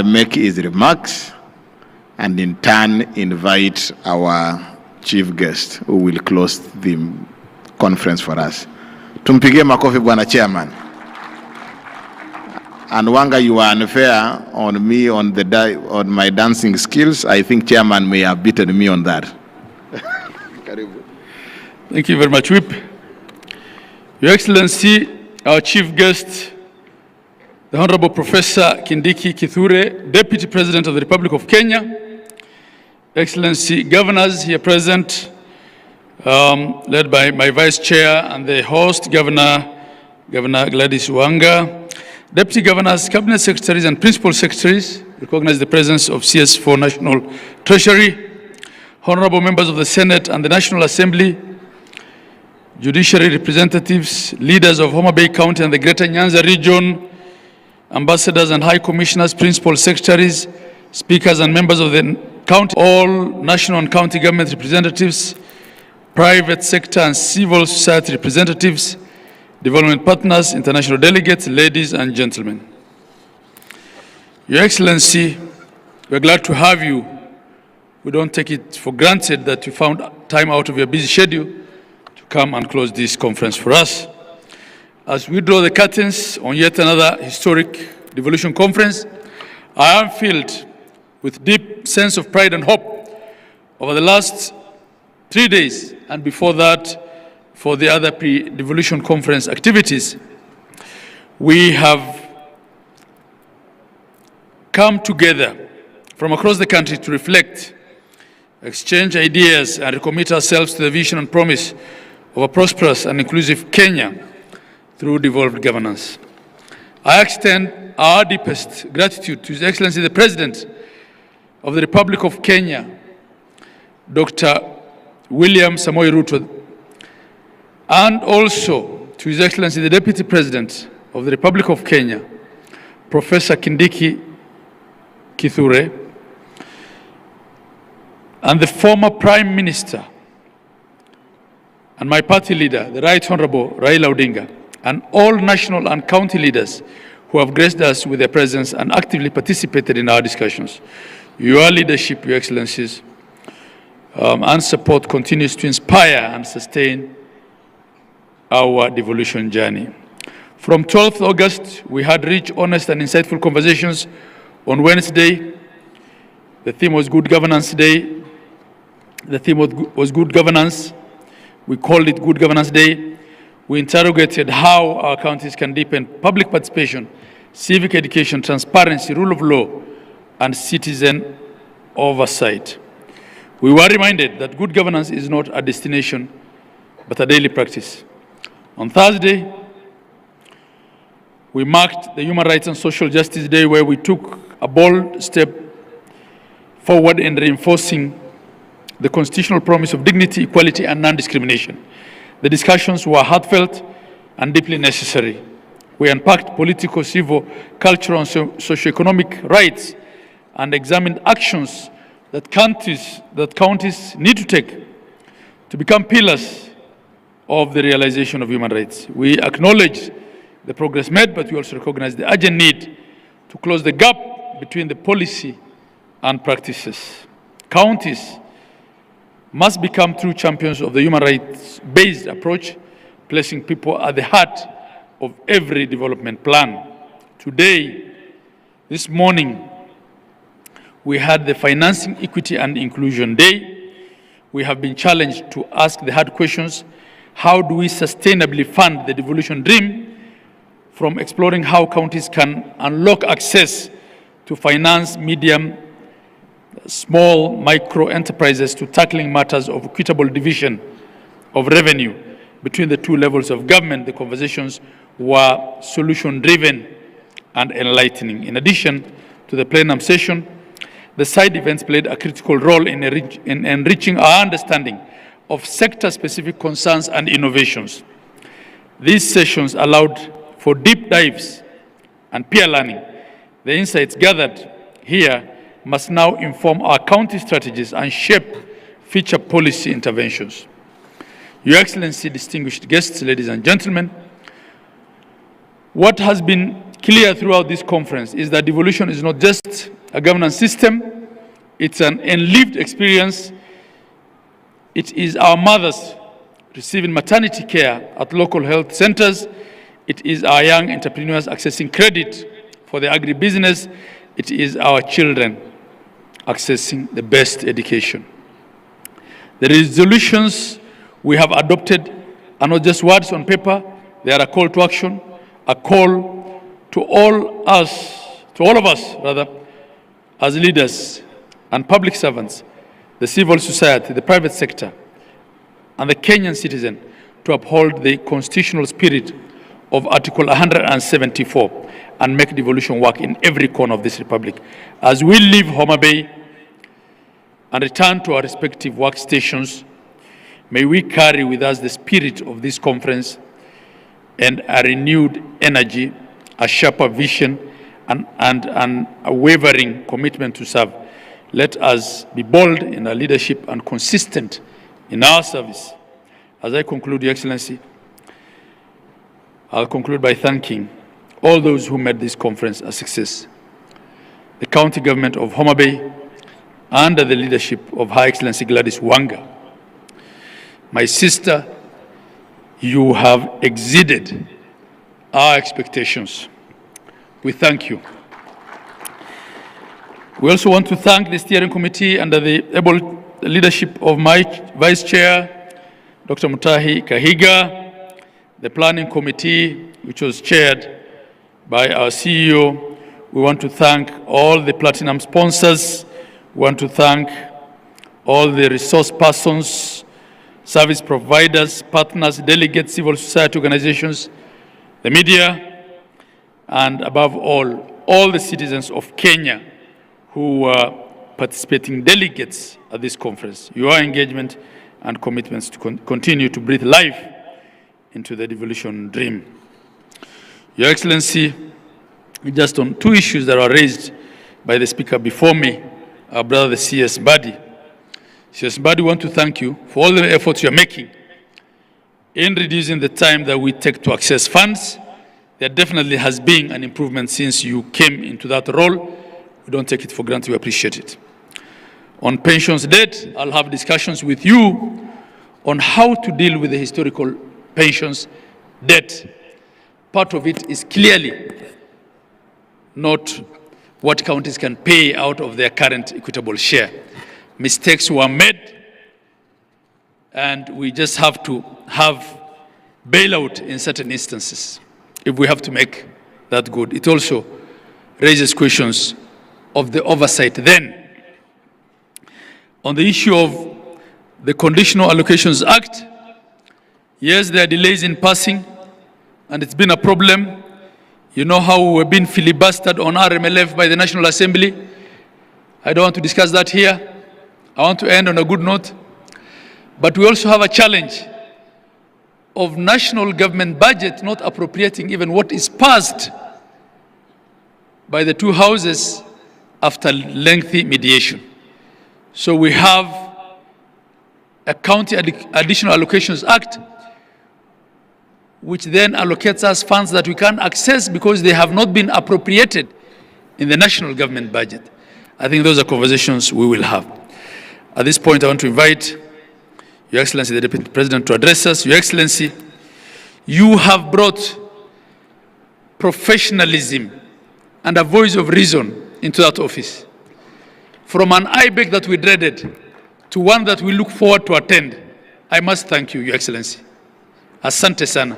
make his remarks and in turn invite our chief guest who will close the conference for us. Tumpigie makofi Bwana Chairman. And Wanga, you are unfair on me on my dancing skills. I think Chairman may have beaten me on that. Thank you very much, Whip. Your Excellency, our chief guest, the Honorable Professor Kindiki Kithure, Deputy President of the Republic of Kenya, Excellency Governors here present, led by my Vice Chair and the host, Governor Gladys Wanga, Deputy Governors, Cabinet Secretaries and Principal Secretaries, recognize the presence of CS4 National Treasury, Honorable Members of the Senate and the National Assembly, Judiciary representatives, leaders of Homa Bay County and the Greater Nyanza region, ambassadors and high commissioners, principal secretaries, speakers and members of the county, all national and county government representatives, private sector and civil society representatives, development partners, international delegates, ladies and gentlemen. Your Excellency, we're glad to have you. We don't take it for granted that you found time out of your busy schedule to come and close this conference for us. As we draw the curtains on yet another historic devolution conference, I am filled with deep sense of pride and hope over the last 3 days and before that for the other pre-devolution conference activities. We have come together from across the country to reflect, exchange ideas and recommit ourselves to the vision and promise of a prosperous and inclusive Kenya through devolved governance. I extend our deepest gratitude to His Excellency the President of the Republic of Kenya, Dr. William Samoei Ruto, and also to His Excellency the Deputy President of the Republic of Kenya, Professor Kindiki Kithure, and the former Prime Minister and my party leader, the Right Honorable Raila Odinga, and all national and county leaders who have graced us with their presence and actively participated in our discussions. Your leadership, Your Excellencies, and support continues to inspire and sustain our devolution journey. From 12th August, we had rich, honest, and insightful conversations on Wednesday. The theme was Good Governance Day. The theme was Good Governance. We called it Good Governance Day. We interrogated how our counties can deepen public participation, civic education, transparency, rule of law, and citizen oversight. We were reminded that good governance is not a destination, but a daily practice. On Thursday, we marked the Human Rights and Social Justice Day, where we took a bold step forward in reinforcing the constitutional promise of dignity, equality, and non-discrimination. The discussions were heartfelt and deeply necessary. We unpacked political, civil, cultural, and socioeconomic rights and examined actions that counties need to take to become pillars of the realization of human rights. We acknowledge the progress made, but we also recognize the urgent need to close the gap between the policy and practices. Counties must become true champions of the human rights-based approach, placing people at the heart of every development plan. Today, this morning, we had the Financing Equity and Inclusion Day. We have been challenged to ask the hard questions: how do we sustainably fund the devolution dream, from exploring how counties can unlock access to finance medium, small, micro enterprises, to tackling matters of equitable division of revenue between the two levels of government. The conversations were solution-driven and enlightening. In addition to the plenum session, the side events played a critical role in enriching our understanding of sector-specific concerns and innovations. These sessions allowed for deep dives and peer learning. The insights gathered here must now inform our county strategies and shape future policy interventions. Your Excellency, distinguished guests, ladies and gentlemen, what has been clear throughout this conference is that devolution is not just a governance system, it's an lived experience. It is our mothers receiving maternity care at local health centers. It is our young entrepreneurs accessing credit for their agribusiness. It is our children accessing the best education. The resolutions we have adopted are not just words on paper, they are a call to action, a call to all of us, as leaders and public servants, the civil society, the private sector, and the Kenyan citizen to uphold the constitutional spirit of Article 174 and make devolution work in every corner of this republic. As we leave Homa Bay and return to our respective workstations, may we carry with us the spirit of this conference and a renewed energy, a sharper vision, and a wavering commitment to serve. Let us be bold in our leadership and consistent in our service. As I conclude, Your Excellency, I'll conclude by thanking all those who made this conference a success. The county government of Homa Bay, under the leadership of Her Excellency Gladys Wanga. My sister, you have exceeded our expectations. We thank you. We also want to thank the steering committee under the able leadership of my Vice Chair, Dr. Mutahi Kahiga, the planning committee, which was chaired by our CEO. We want to thank all the platinum sponsors. We want to thank all the resource persons, service providers, partners, delegates, civil society organizations, the media, and above all the citizens of Kenya who were participating delegates at this conference. Your engagement and commitments to continue to breathe life into the devolution dream. Your Excellency, just on two issues that were raised by the speaker before me, our brother, the CS Badi. CS Badi, we want to thank you for all the efforts you're making in reducing the time that we take to access funds. There definitely has been an improvement since you came into that role. We don't take it for granted, we appreciate it. On pensions debt, I'll have discussions with you on how to deal with the historical pensions debt. Part of it is clearly not what counties can pay out of their current equitable share. Mistakes were made, and we just have to have bailout in certain instances if we have to make that good. It also raises questions of the oversight then. On the issue of the Conditional Allocations Act, yes, there are delays in passing, and it's been a problem. You know how we've been filibustered on RMLF by the National Assembly. I don't want to discuss that here. I want to end on a good note. But we also have a challenge of national government budget not appropriating even what is passed by the two houses after lengthy mediation. So we have a County Additional Allocations Act, which then allocates us funds that we can't access because they have not been appropriated in the national government budget. I think those are conversations we will have. At this point, I want to invite Your Excellency, the Deputy President, to address us. Your Excellency, you have brought professionalism and a voice of reason into that office. From an IBEC that we dreaded to one that we look forward to attend, I must thank you, Your Excellency. Asante sana.